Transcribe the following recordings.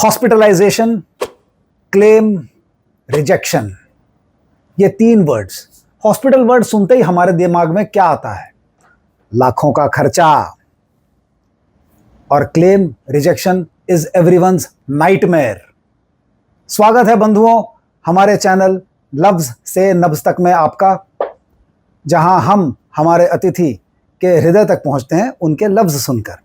Hospitalisation, claim, rejection, ये 3 words. Hospital word सुनते ही हमारे दिमाग में क्या आता है? लाखों का खर्चा। और claim rejection is everyone's nightmare. स्वागत है बंधुओं हमारे चैनल लफ्ज से नब्ज तक में आपका, जहां हम हमारे अतिथि के हृदय तक पहुंचते हैं उनके लफ्ज सुनकर।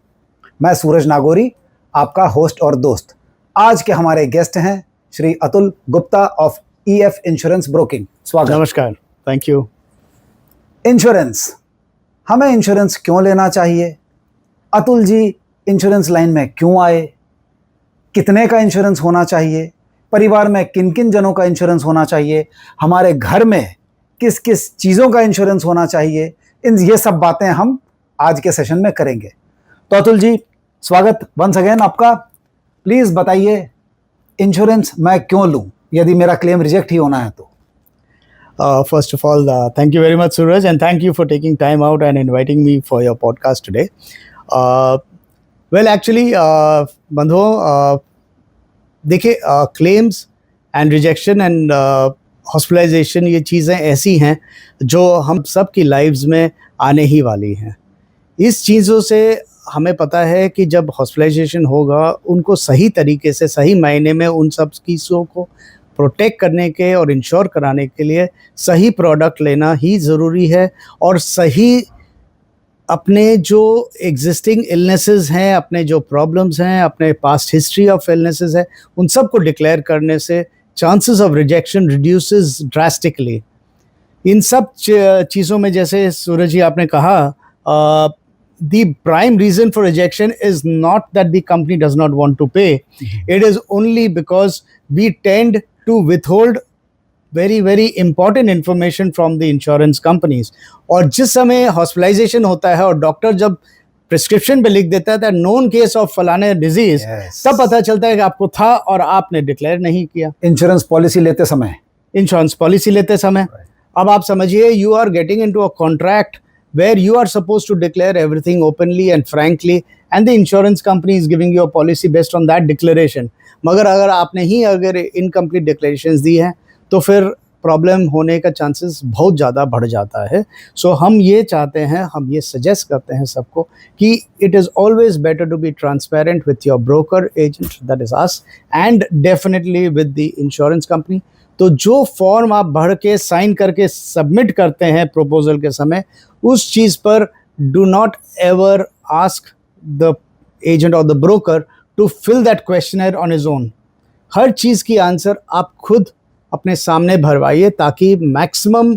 मैं सूरज नागौरी, आपका होस्ट और दोस्त। आज के हमारे गेस्ट हैं Shri Atul Gupta of EF insurance broking. स्वागत। नमस्कार, थैंक यू। इंश्योरेंस, हमें इंश्योरेंस क्यों लेना चाहिए? अतुल जी इंश्योरेंस लाइन में क्यों आए? कितने का इंश्योरेंस होना चाहिए? परिवार में किन किन जनों का इंश्योरेंस होना चाहिए? हमारे घर में किस किस चीज़ों का इंश्योरेंस होना चाहिए? ये सब बातें हम आज के सेशन में करेंगे। तो अतुल जी, स्वागत वंस अगेन आपका। प्लीज़ बताइए, इंश्योरेंस मैं क्यों लूँ यदि मेरा क्लेम रिजेक्ट ही होना है तो? First of all, thank you very much, Suraj, and thank you for taking time out and inviting me for your podcast today. Well, actually, बंधुओं, देखिए, claims and rejection and hospitalisation ये चीज़ें ऐसी हैं जो हम सब की लाइव्स में आने ही वाली हैं। इस चीज़ों से हमें पता है कि जब हॉस्पिटलाइजेशन होगा, उनको सही तरीके से, सही मायने में उन सब चीज़ों को प्रोटेक्ट करने के और इंश्योर कराने के लिए सही प्रोडक्ट लेना ही ज़रूरी है। और सही अपने जो एग्जिस्टिंग इलनेसेस हैं, अपने जो प्रॉब्लम्स हैं, अपने पास्ट हिस्ट्री ऑफ इलनेसेस है, उन सब को डिक्लेयर करने से chances of rejection reduces drastically. इन सब चीज़ों में, जैसे सूरज जी आपने कहा, the prime reason for rejection is not that the company does not want to pay. It is only because we tend to withhold very very important information from the insurance companies. और जिस समय hospitalisation होता है और doctor जब prescription पे लिख देता है नोन केस ऑफ फलाने डिजीज, तब पता चलता है कि आपको था और आपने डिक्लेयर नहीं किया। इंश्योरेंस पॉलिसी लेते समय अब आप समझिए, you are getting into a contract where you are supposed to declare everything openly and frankly, and the insurance company is giving you a policy based on that declaration. मगर अगर आपने ही incomplete declarations दी हैं तो फिर problem होने का chances बहुत ज़्यादा बढ़ जाता है। सो हम ये चाहते हैं, हम ये सजेस्ट करते हैं सबको कि it is always better to be transparent with your broker agent, that is us, and definitely with the insurance company. तो जो फॉर्म आप भर के साइन करके सबमिट करते हैं प्रपोजल के समय, उस चीज़ पर do not ever ask the agent or the broker to fill that questionnaire on his own. हर चीज़ की आंसर आप खुद अपने सामने भरवाइए ताकि मैक्सिमम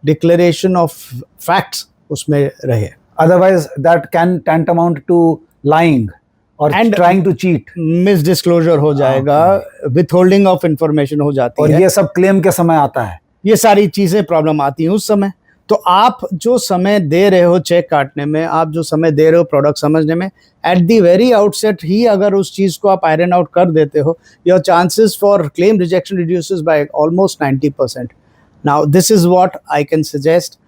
डिक्लेरेशन ऑफ फैक्ट्स उसमें रहे। Otherwise that can tantamount to lying or trying to cheat, misdisclosure हो जाएगा, विथहोल्डिंग ऑफ इंफॉर्मेशन हो जाती है, और ये सब क्लेम के समय आता है। ये सारी चीज़ें प्रॉब्लम आती हैं उस समय। तो आप जो समय दे रहे हो चेक काटने में, आप जो समय दे रहे हो प्रोडक्ट समझने में, एट द वेरी आउटसेट ही अगर उस चीज़ को आप आयरन आउट कर देते हो, your chances for claim rejection reduces by almost 90%। Now this is what I can suggest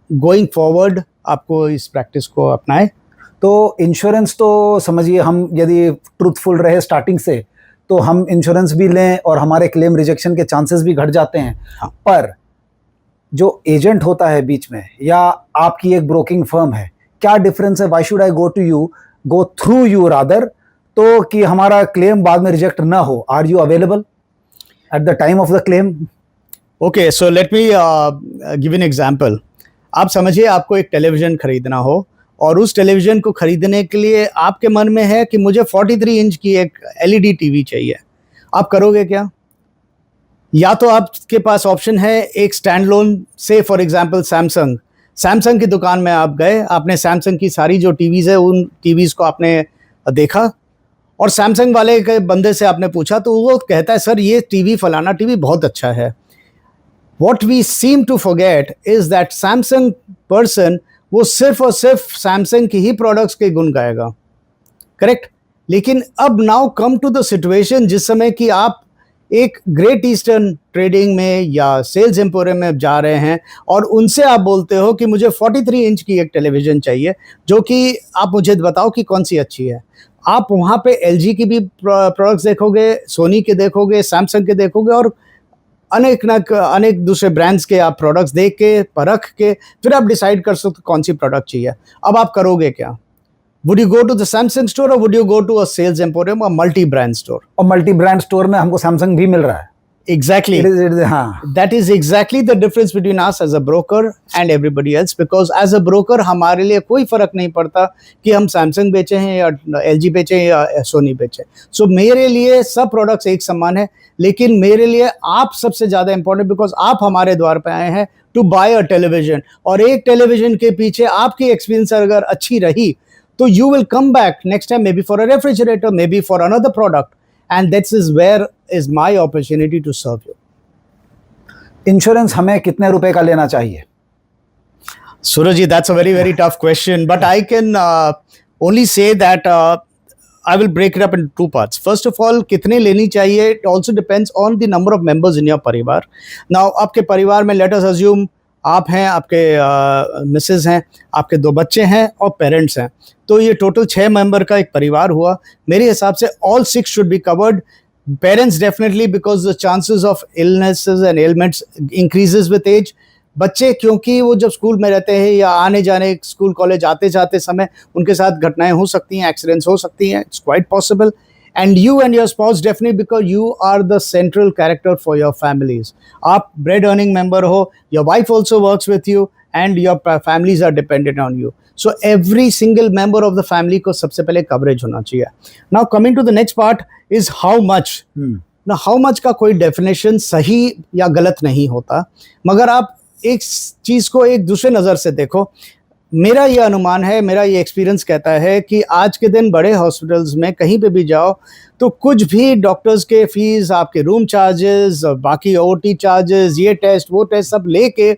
going forward, आपको इस प्रैक्टिस को अपनाएं। तो इंश्योरेंस तो समझिए, हम यदि ट्रूथफुल रहे स्टार्टिंग से तो हम इंश्योरेंस भी लें और हमारे क्लेम रिजेक्शन के चांसेस भी घट जाते हैं। हाँ। पर जो एजेंट होता है बीच में, या आपकी एक ब्रोकिंग फर्म है, क्या डिफरेंस है? Why should I go through you rather, तो कि हमारा क्लेम बाद में रिजेक्ट ना हो? Are you available at the time of the claim? Okay, so let me give an example. आप समझिए, आपको एक टेलीविज़न खरीदना हो और उस टेलीविज़न को खरीदने के लिए आपके मन में है कि मुझे 43 इंच की एक LED टीवी चाहिए। आप करोगे क्या? या तो आपके पास ऑप्शन है एक स्टैंड लोन, से फॉर एग्जांपल सैमसंग की दुकान में आप गए, आपने सैमसंग की सारी जो टीवीज़ है उन टीवीज़ को आपने देखा और सैमसंग वाले के बंदे से आपने पूछा तो वो कहता है, सर ये टीवी फलाना टीवी बहुत अच्छा है। What we seem to forget is that Samsung person वो सिर्फ और सिर्फ सैमसंग की ही प्रोडक्ट्स के गुण गाएगा, करेक्ट? लेकिन अब now come to the situation जिस समय कि आप एक ग्रेट ईस्टर्न ट्रेडिंग में या सेल्स एम्पोरियम में जा रहे हैं और उनसे आप बोलते हो कि मुझे 43 इंच की एक टेलीविज़न चाहिए, जो कि आप मुझे बताओ कि कौन सी अच्छी है। आप वहाँ पे LG की भी प्रोडक्ट्स देखोगे, सोनी के देखोगे, सैमसंग के देखोगे, और अनेक दूसरे ब्रांड्स के आप प्रोडक्ट्स देख के, परख के, फिर आप डिसाइड कर सकते हो कौन सी प्रोडक्ट चाहिए। अब आप करोगे क्या? Would you go to the Samsung store, or would you go to a sales emporium, or multi brand store? और मल्टी ब्रांड स्टोर में हमको सैमसंग भी मिल रहा है। Exactly. हाँ, That is exactly the difference between us as a broker and everybody else, because as a broker हमारे लिए कोई फर्क नहीं पड़ता कि हम सैमसंग बेचे हैं या LG बेचे हैं या सोनी बेचे। सो मेरे लिए सब प्रोडक्ट्स एक समान है, लेकिन मेरे लिए आप सबसे ज़्यादा इंपॉर्टेंट, बिकॉज आप हमारे द्वार पे आए हैं टू बाय अ टेलीविजन, और एक टेलीविजन के पीछे आपकी एक्सपीरियंस अगर अच्छी रही तो you will come back next time, may be for a refrigerator, may be for another product, and that is where is my opportunity to serve you. Insurance हमें कितने रुपए का लेना चाहिए? Surajji, that's a very tough question, but I can only say that I will break it up in two parts. First of all, कितने लेनी चाहिए, it also depends on the number of members in your परिवार. Now, आपके परिवार में let us assume आप हैं, आपके मिसेज हैं, आपके 2 बच्चे हैं और पेरेंट्स हैं, तो ये टोटल 6 मेंबर का एक परिवार हुआ। मेरे हिसाब से all 6 should be covered. Parents definitely, because the chances of illnesses and elements increases with age. बच्चे क्योंकि वो जब स्कूल में रहते हैं या आने जाने स्कूल कॉलेज आते जाते समय उनके साथ घटनाएं हो सकती हैं, एक्सीडेंट्स हो सकती हैं, it's quite possible. And you and your spouse definitely, because you are the central character for your families. आप bread earning member हो, your wife also works with you, and your families are dependent on you. So every single member of the family को सबसे पहले coverage होना चाहिए. Now coming to the next part is how much. Now how much का कोई definition सही या गलत नहीं होता, मगर आप एक चीज़ को एक दूसरे नज़र से देखो। मेरा ये अनुमान है, मेरा ये एक्सपीरियंस कहता है कि आज के दिन बड़े हॉस्पिटल्स में कहीं पे भी जाओ तो कुछ भी डॉक्टर्स के फीस, आपके रूम चार्जेस, बाकी OT चार्जेस, ये टेस्ट वो टेस्ट सब लेके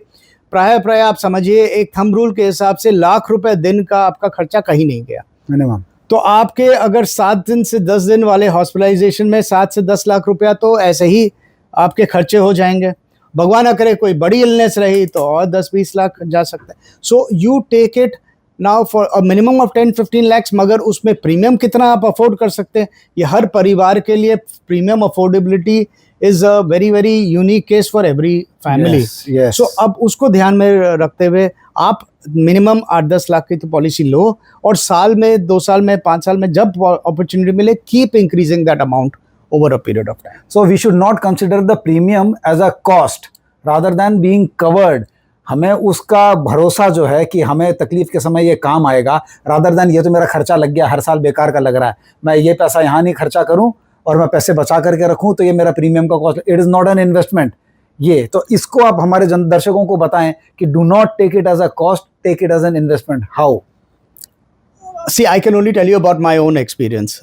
प्राय आप समझिए एक थंब रूल के हिसाब से लाख रुपए दिन का आपका खर्चा कहीं नहीं गया मिनिमम। तो आपके अगर 7 दिन से 10 दिन वाले हॉस्पिटलाइजेशन में 7 से 10 लाख रुपया तो ऐसे ही आपके खर्चे हो जाएंगे। भगवान ना करे कोई बड़ी इलनेस रही तो और 10-20 लाख जा सकता है। So you take it now for a minimum of 10-15 lakhs, मगर उसमें प्रीमियम कितना आप अफोर्ड कर सकते हैं, ये हर परिवार के लिए premium affordability is a very unique case for every family. So अब उसको ध्यान में रखते हुए आप मिनिमम 8-10 लाख की तो पॉलिसी लो, और साल में 2 साल में 5 साल में जब अपॉर्चुनिटी मिले keep increasing that amount over a period of time. So we should not consider the premium as a cost rather than being covered. हमें उसका भरोसा जो है कि हमें तकलीफ के समय ये काम आएगा, rather than ये तो मेरा खर्चा लग गया, हर साल बेकार का लग रहा है, मैं ये पैसा यहाँ नहीं खर्चा करूँ और मैं पैसे बचा करके रखूँ तो ये मेरा प्रीमियम का cost, it is not an investment. ये तो इसको आप हमारे दर्शकों को बताएं कि do not take it as a cost, take it as an investment. How? See, I can only tell you about my own experience.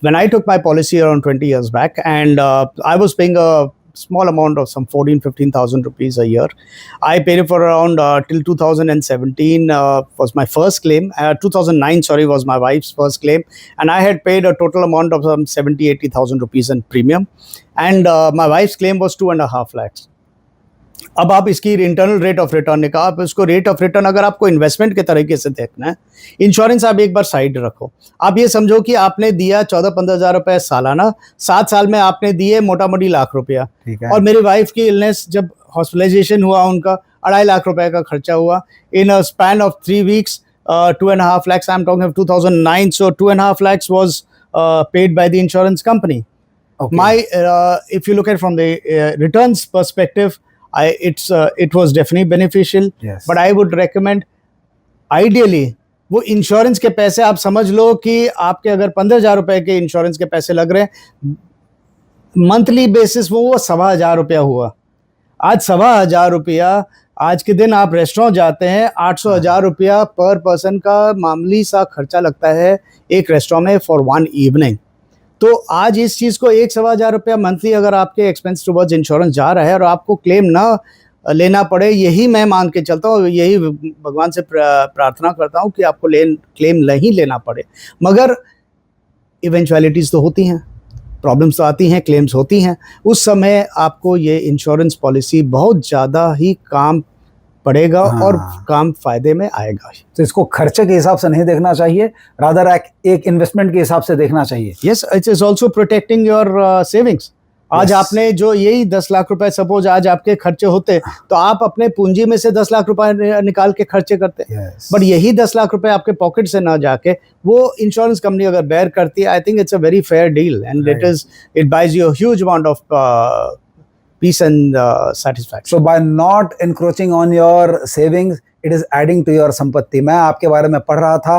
When I took my policy around 20 years back, and I was paying a small amount of some 14,000-15,000 rupees a year. I paid it for around till 2017 was my first claim. 2009, sorry, was my wife's first claim, and I had paid a total amount of some 70,000-80,000 rupees in premium, and my wife's claim was 2.5 lakhs. अब आप इसकी internal rate of return निकाल, आप इसको rate of return अगर आपको investment के तरीके से देखना है, इंश्योरेंस आप एक बार साइड रखो। आप ये समझो कि आपने दिया 14-15 हज़ार रुपए सालाना, 7 साल में आपने दिए मोटा मोटी लाख रुपया, और मेरी वाइफ की इलनेस जब हॉस्पिटलाइजेशन हुआ उनका 2.5 लाख रुपए का खर्चा हुआ in a span of 3 weeks, 2.5 lakhs, I am talking of 2009, so 2.5 lakhs was paid by the insurance company. My if you look at from the returns perspective, it was definitely beneficial. Yes. But I would recommend ideally वो insurance के पैसे आप समझ लो कि आपके अगर 15,000 रुपए के इंश्योरेंस के पैसे लग रहे हैं मंथली बेसिस वो 15,000 रुपया हुआ। आज 15,000 रुपया, आज के दिन आप रेस्टोरेंट जाते हैं 800,000 रुपया पर पर्सन का मामूली सा खर्चा लगता है एक रेस्टोरेंट में फॉर 1 evening। तो आज इस चीज़ को 1-15,000 रुपया मंथली अगर आपके एक्सपेंस टुवर्ड्स इंश्योरेंस जा रहा है और आपको क्लेम ना लेना पड़े, यही मैं मान के चलता हूँ, यही भगवान से प्रार्थना करता हूँ कि आपको क्लेम नहीं लेना पड़े। मगर इवेंचुअलिटीज़ तो होती हैं, प्रॉब्लम्स तो आती हैं, क्लेम्स होती हैं, उस समय आपको ये इंश्योरेंस पॉलिसी बहुत ज़्यादा ही काम पड़ेगा और हाँ। काम फायदे में आएगा। तो इसको खर्चे के हिसाब से नहीं देखना चाहिए, रादर एक इन्वेस्टमेंट के हिसाब से देखना चाहिए। Yes, it is also protecting your savings. आज Yes. आपने जो यही 10 लाख रुपए सपोज आज आपके खर्चे होते तो आप अपने पूंजी में से 10 लाख रुपए निकाल के खर्चे करते। Yes. बट यही 10 लाख रुपए आपके पॉकेट से ना जाके वो इंश्योरेंस कंपनी अगर बेयर करती है, I think it's a very fair deal and it buys you a huge amount of peace and satisfaction. So by not encroaching on your savings, it is adding to your संपत्ति। मैं आपके बारे में पढ़ रहा था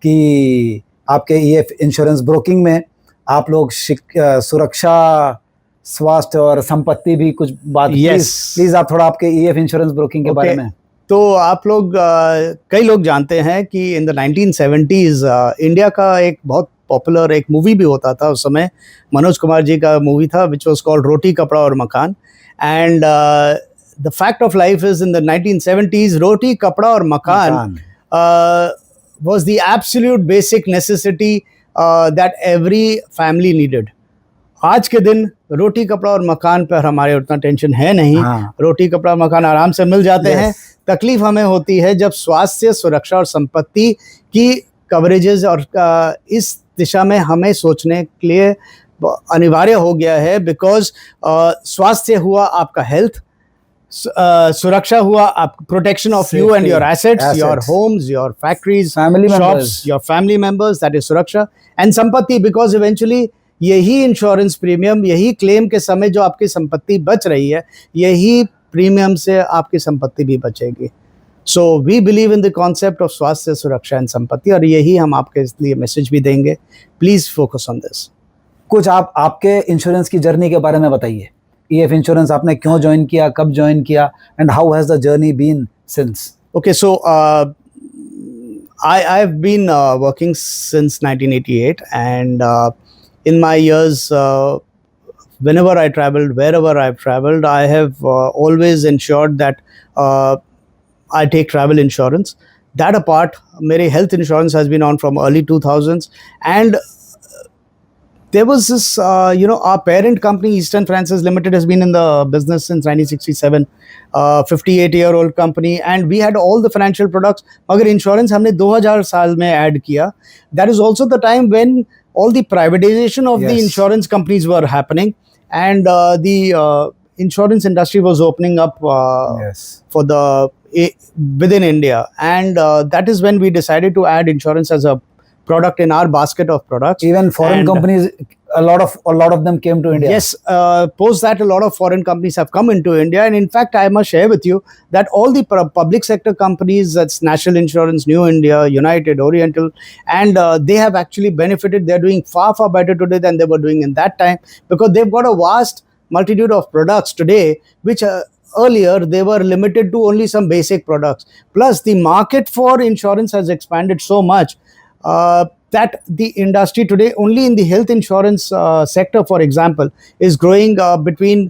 कि आपके ईएफ इंश्योरेंस ब्रोकिंग में आप लोग सुरक्षा, स्वास्थ्य और संपत्ति भी कुछ बात। Yes. प्लीज आप थोड़ा आपके ईएफ इंश्योरेंस ब्रोकिंग के बारे में। तो आप लोग कई लोग जानते हैं कि इन द 1970s इंडिया का एक बहुत पॉपुलर एक मूवी भी होता था उस समय, मनोज कुमार जी का मूवी था विच वाज कॉल्ड रोटी कपड़ा और मकान। And the fact of life is in the 1970s रोटी कपड़ा और मकान was the absolute basic necessity that every family needed. आज के दिन रोटी कपड़ा और मकान पर हमारे उतना टेंशन है नहीं। हाँ। रोटी कपड़ा मकान आराम से मिल जाते हैं। तकलीफ हमें होती है जब स्वास्थ्य, सुरक्षा और संपत्ति की कवरेजेस, और इस दिशा में हमें सोचने के लिए अनिवार्य हो गया है। बिकॉज स्वास्थ्य हुआ आपका हेल्थ, सुरक्षा हुआ आप protection of you and your assets, your homes, your factories, Family shops, members. Your family members, that is सुरक्षा। एंड संपत्ति, बिकॉज इवेंचुअली यही इंश्योरेंस प्रीमियम, यही क्लेम के समय जो आपकी संपत्ति बच रही है, यही प्रीमियम से आपकी संपत्ति भी बचेगी। So we believe in the concept of swasthya, suraksha and संपत्ति, और यही हम आपके लिए मैसेज भी देंगे। Please focus on this. कुछ आप आपके इंश्योरेंस की जर्नी के बारे में बताइए। ईएफ इंश्योरेंस आपने क्यों ज्वाइन किया, कब ज्वाइन किया, and how has the journey been since? Okay, so I've been working since 1988, and in my years, whenever I traveled, wherever I've traveled, I have always ensured that I take travel insurance. That apart, my health insurance has been on from early 2000s, and there was this, our parent company, Eastern Francis Limited, has been in the business since 1967, 58-year-old company, and we had all the financial products. Magar insurance हमने 2000 साल में add किया. That is also the time when all the privatization of the Yes. insurance companies were happening, and the insurance industry was opening up Yes. for the within India, and that is when we decided to add insurance as a product in our basket of products. Even foreign And, companies, a lot of them came to India. Yes, post that a lot of foreign companies have come into India, and in fact I must share with you that all the public sector companies, that's National Insurance, New India, United, Oriental, and they have actually benefited. They're doing far better today than they were doing in that time, because they've got a vast multitude of products today which earlier they were limited to only some basic products. Plus the market for insurance has expanded so much that the industry today, only in the health insurance sector, for example, is growing between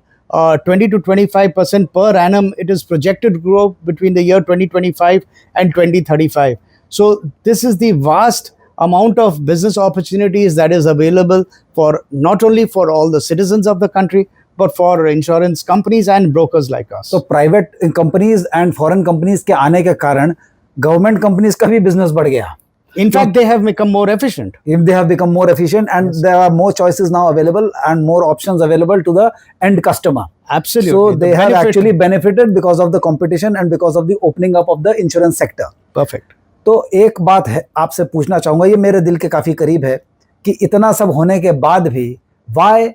20 to 25% per annum. It is projected to grow between the year 2025 and 2035. So this is the vast amount of business opportunities that is available for not only for all the citizens of the country, but for insurance companies and brokers like us. So private companies and foreign companies के आने के कारण government companies का भी business बढ़ गया. In fact, they have become more efficient. If they have become more efficient, and there are more choices now available and more options available to the end customer. Absolutely. So The they have benefit- actually benefited because of the competition and because of the opening up of the insurance sector. Perfect. तो एक बात है आपसे पूछना चाहूंगा, ये मेरे दिल के काफी करीब है कि इतना सब होने के बाद भी why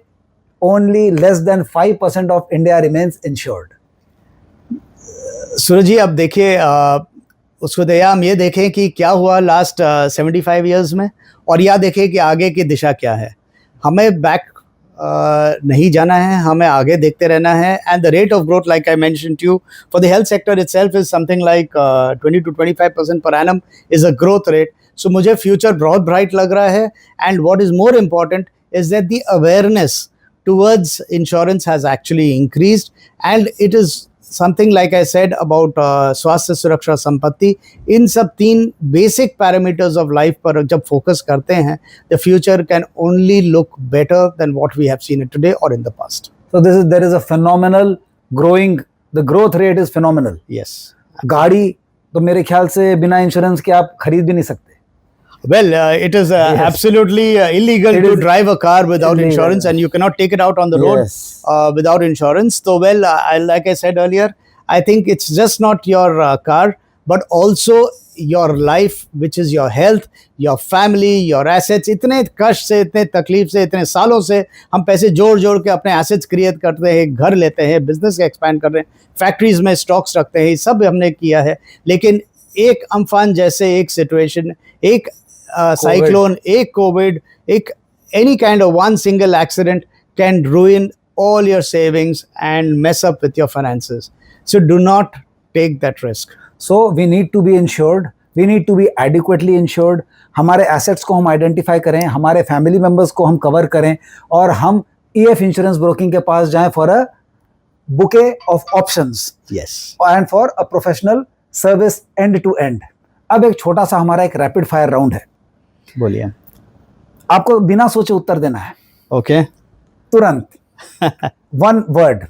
only less than 5% of India remains insured? सूरज जी, अब देखिए उसको दया हम ये देखें कि क्या हुआ लास्ट 75 ईयर्स में, और या देखें कि आगे की दिशा क्या है। हमें बैक नहीं जाना है, हमें आगे देखते रहना है। And the rate of growth, like I mentioned to you, for the health sector itself is something like 20 to 25% per annum is a growth rate. So मुझे फ्यूचर बहुत ब्राइट लग रहा है। And what is more important is that the awareness towards insurance has actually increased, and it is something like I said about स्वास्थ्य, सुरक्षा, संपत्ति, इन सब 3 basic parameters of life पर जब focus करते हैं, the future can only look better than what we have seen it today or in the past. So there is a phenomenal growing, the growth rate is phenomenal. Yes. गाड़ी तो मेरे ख्याल से बिना इंश्योरेंस के आप खरीद भी नहीं सकते. Well, it is absolutely illegal It to is drive a car without illegal. insurance, and you cannot take it out on the road Yes. without insurance. So, well, like I said earlier, I think it's just not your car, but also your life, which is your health, your family, your assets. इतने कष्ट से, इतने तकलीफ से, इतने सालों से हम पैसे जोड़ जोड़ के अपने assets क्रिएट करते हैं, घर लेते हैं, बिजनेस एक्सपैंड कर रहे हैं, फैक्ट्रीज में स्टॉक्स रखते हैं, ये सब हमने किया है. लेकिन एक अम्फान जैसे एक सिचुएशन, एक साइक्लोन, एक कोविड, एक any kind of one single accident can ruin all your savings and mess up with your finances. So do not take that risk. So we need to be insured. We need to be adequately insured. हमारे assets को हम identify करें, हमारे family members को हम cover करें और हम EF Insurance Broking के पास जाएं for a bouquet of options Yes. and for a professional service end to end. अब एक छोटा सा हमारा एक rapid fire round है. बोलिए. आपको बिना सोचे उत्तर देना है. Okay. तुरंत. One word.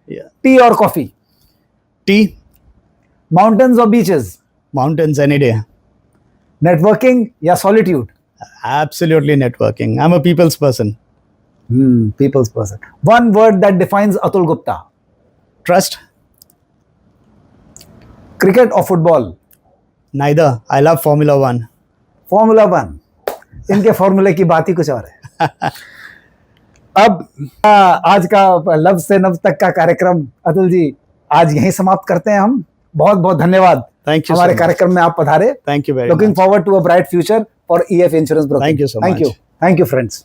Yeah. Tea or coffee? Tea. Mountains or beaches? Mountains any day. Networking या solitude? Absolutely networking. I'm a people's person. People's person. One word that defines Atul Gupta. Trust. Cricket or football? Neither. I love Formula One. Formula One. इनके फॉर्मूले की बात ही कुछ और है. अब आज का लब से नब तक का कार्यक्रम अतुल जी आज यहीं समाप्त करते हैं हम. बहुत बहुत धन्यवाद. Thank you so हमारे much. कार्यक्रम में आप पधारे. Thank you very Looking much. forward to a bright future for EF Insurance Broking. Thank you so Thank much. you. Thank you, friends.